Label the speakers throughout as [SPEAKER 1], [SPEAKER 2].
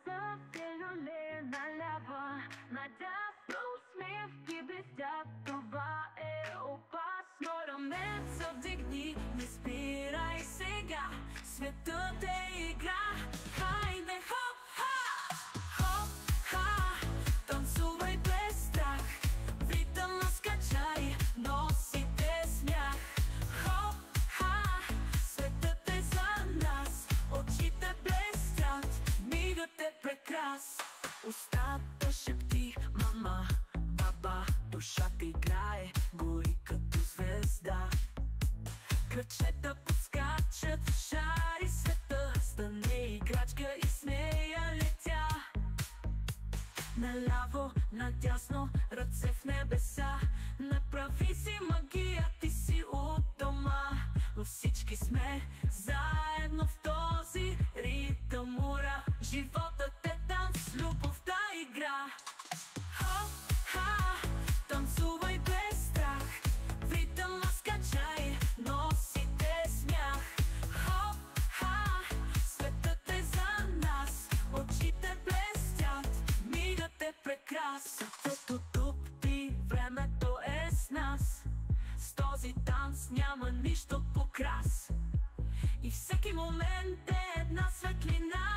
[SPEAKER 1] завинаги наляво, надясно усмивки блестят. Това е опасно. Раменца вдигни, не спирай сега. Светът е игра. Хайде, хоп-ха! Хоп-ха! Танцувай без страх. В ритъма скачай, носите смях. Хоп-ха! Светът е за нас. Очите блестят, мигът е прекрас. Устата шепти мама, баба. Душата играе, гори като звезда. Кръчета подскачат, шари света. Стане играчка и смея летя. Наляво, надясно, ръце в небеса. Направи си магия, ти си от дома. Всички сме заедно в този ритъм, ура. Животът е танц, любовта игра. Хоп-ха! Танцувай без страх. В ритъма скачай, носите смях. Хоп-ха! Светът е за нас. Очите блестят, мигът е прекрас. Сърцето тупи, времето е с нас. С този танц няма нищо покрас. И всеки момент е една светлина.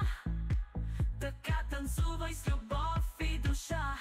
[SPEAKER 1] Така танцувай с любов и душа.